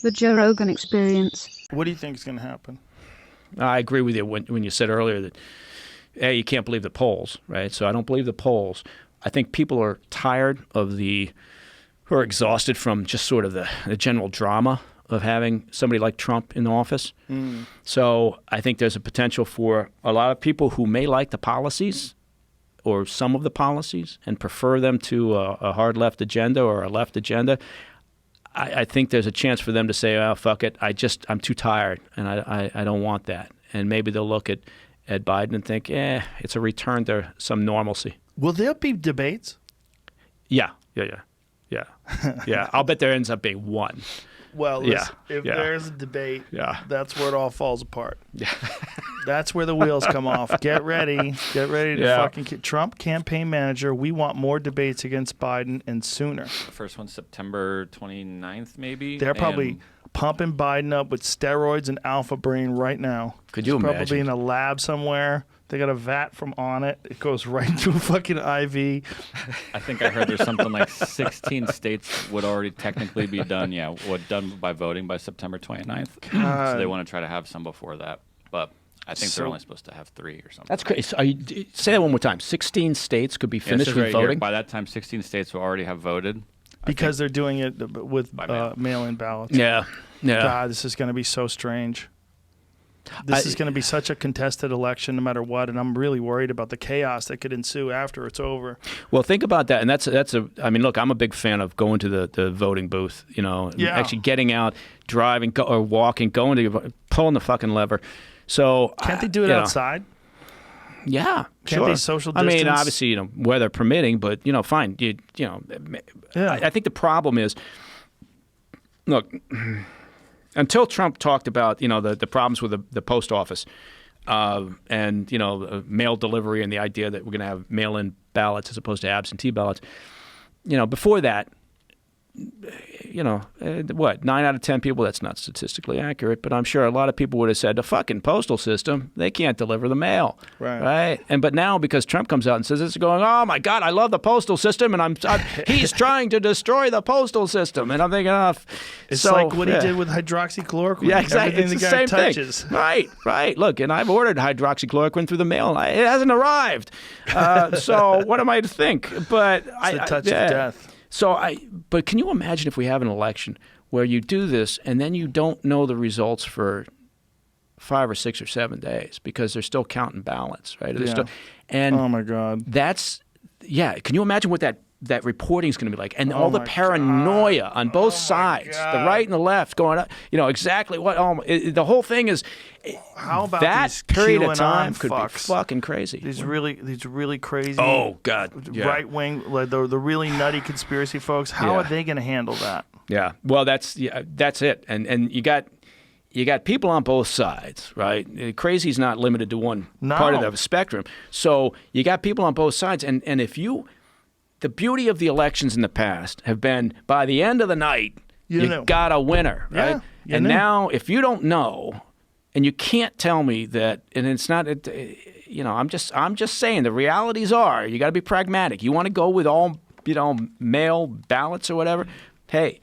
The Joe Rogan Experience. What do you think is going to happen? I agree with you when you said earlier that, hey, you can't believe the polls, right? So I don't believe the polls. I think people are tired of who are exhausted from just sort of the general drama of having somebody like Trump in office. So I think there's a potential for a lot of people who may like the policies or some of the policies and prefer them to a hard left agenda or a left agenda. I think there's a chance for them to say, oh, fuck it, I'm too tired and I don't want that. And maybe they'll look at Biden and think, it's a return to some normalcy. Will there be debates? Yeah. I'll bet there ends up being one. Well, listen, if there's a debate, that's where it all falls apart. Yeah. That's where the wheels come off. Get ready to fucking Trump campaign manager. We want more debates against Biden and sooner. The first one's September 29th, maybe. They're probably pumping Biden up with steroids and alpha brain right now. Could you imagine? Probably in a lab somewhere. They got a vat from on it. It goes right into a fucking IV. I think I heard there's something like 16 states would already technically be done. Yeah, done by voting by September 29th. So they want to try to have some before that. But I think they're only supposed to have 3 or something. That's crazy. Say that one more time. 16 states could be finished with voting? Here. By that time, 16 states will already have voted. Because they're doing it with mail-in ballots. Yeah. God, this is going to be so strange. This is going to be such a contested election no matter what, and I'm really worried about the chaos that could ensue after it's over. Well, think about that, and I mean, look, I'm a big fan of going to the voting booth, actually getting out, driving, or walking, pulling the fucking lever. So can't they do it outside? Yeah, can't they social distance? I mean, obviously, weather permitting, but fine. I think the problem is, look. Until Trump talked about the problems with the post office and mail delivery and the idea that we're going to have mail-in ballots as opposed to absentee ballots, before that, 9 out of 10 people, that's not statistically accurate, but I'm sure a lot of people would have said the fucking postal system, they can't deliver the mail. Right? But now because Trump comes out and says this, going, oh my God, I love the postal system and he's trying to destroy the postal system. And I'm thinking, it's like what he did with hydroxychloroquine. Yeah, exactly. Everything it's the the guy same touches. Thing. Right. Look, and I've ordered hydroxychloroquine through the mail. It hasn't arrived. So what am I to think? But it's a touch of death. But can you imagine if we have an election where you do this and then you don't know the results for 5 or 6 or 7 days because they're still counting ballots, right? Yeah. Oh my God. Can you imagine what that reporting is going to be like, and all the paranoia on both sides, the right and the left, going up, exactly what. The whole thing is. How about that these period QAnon of time could fucks? Be fucking crazy. These really crazy. Oh God, right wing, like the really nutty conspiracy folks. How are they going to handle that? Yeah. Well, that's it, and you got people on both sides, right? Crazy's not limited to one part of the spectrum. So you got people on both sides, and the beauty of the elections in the past have been by the end of the night, you got a winner, right? Yeah, now, if you don't know, and you can't tell me that, and it's not, I'm just saying the realities are you got to be pragmatic. You want to go with all, mail ballots or whatever. Hey,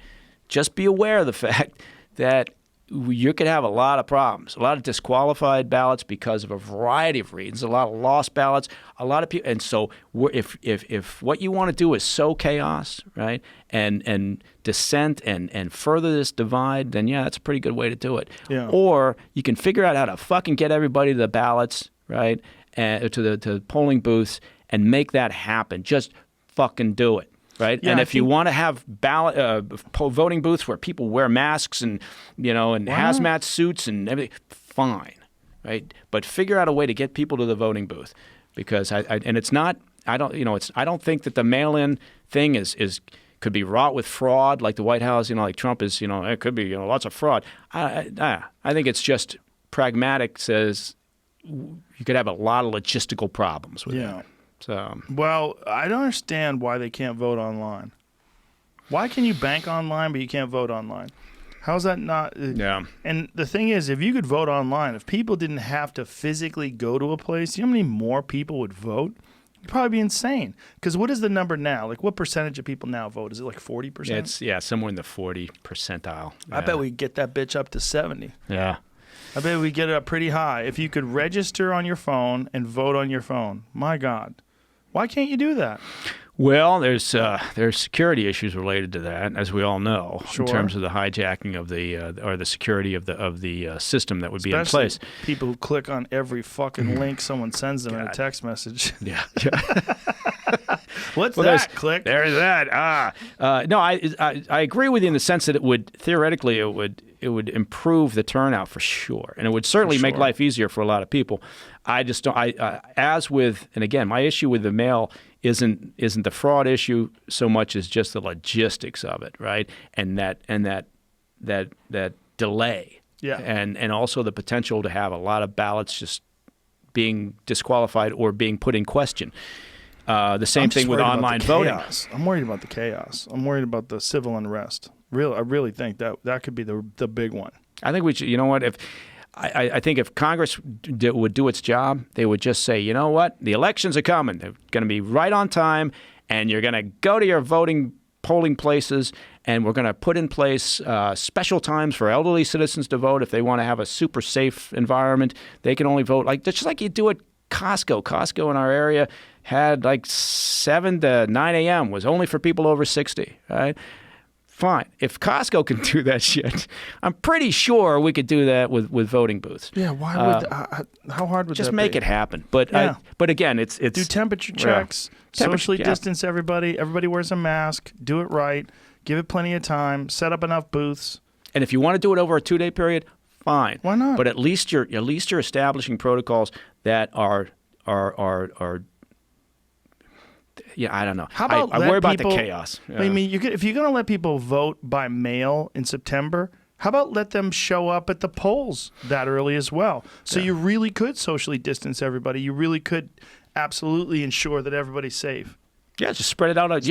just be aware of the fact that you could have a lot of problems, a lot of disqualified ballots because of a variety of reasons, a lot of lost ballots, a lot of people. And so if what you want to do is sow chaos, right, and dissent and further this divide, then that's a pretty good way to do it. Yeah. Or you can figure out how to fucking get everybody to the ballots, right, and to the polling booths and make that happen. Just fucking do it. Right, yeah, and if you want to have voting booths where people wear masks and and hazmat suits and everything, fine, right? But figure out a way to get people to the voting booth, because I don't think that the mail-in thing could be wrought with fraud like the White House, like Trump is, it could be lots of fraud. I think it's just pragmatic. Says you could have a lot of logistical problems with that. So. Well, I don't understand why they can't vote online. Why can you bank online, but you can't vote online? How's that not? Yeah. And the thing is, if you could vote online, if people didn't have to physically go to a place, you know how many more people would vote? You'd probably be insane. Because what is the number now? Like, what percentage of people now vote? Is it like 40%? It's somewhere in the 40 percentile. Yeah. I bet we get that bitch up to 70. Yeah. I bet we get it up pretty high. If you could register on your phone and vote on your phone, my God, why can't you do that? Well, there's security issues related to that, as we all know, in terms of the hijacking of the or the security of the system that would be in place. People who click on every fucking link someone sends them in a text message. Yeah. What's that? Click. There's that. No, I agree with you in the sense that it would theoretically it would improve the turnout for sure, and it would certainly make life easier for a lot of people. I just don't. And again, my issue with the mail isn't the fraud issue so much as just the logistics of it, right? And that delay, and also the potential to have a lot of ballots just being disqualified or being put in question. The same thing with online voting. I'm worried about the chaos. I'm worried about the civil unrest. I really think that could be the big one. I think we should. You know what? I think if Congress would do its job, they would just say, you know what? The elections are coming. They're going to be right on time, and you're going to go to your polling places, and we're going to put in place special times for elderly citizens to vote if they want to have a super safe environment. They can only vote just like you do at Costco. Costco in our area had like 7 to 9 a.m. was only for people over 60, right? Fine. If Costco can do that shit, I'm pretty sure we could do that with voting booths. Yeah, why would how hard would just that make be? it happen? But but again, it's do temperature checks, socially distance everybody. Everybody wears a mask. Do it right. Give it plenty of time. Set up enough booths. And if you want to do it over a 2-day period, fine. Why not? But at least you're establishing protocols that are yeah, I don't know. How about I worry about the chaos. Yeah. I mean, if you're going to let people vote by mail in September, how about let them show up at the polls that early as well? So you really could socially distance everybody. You really could absolutely ensure that everybody's safe. Yeah, just spread it out.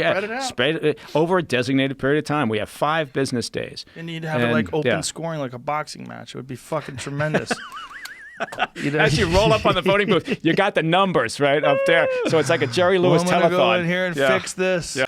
Spread it over a designated period of time. We have 5 business days. And you'd have it like open scoring, like a boxing match. It would be fucking tremendous. As you roll up on the voting booth, you got the numbers right up there. So it's like a Jerry Lewis telethon. I'm going to go in here and fix this. Yeah.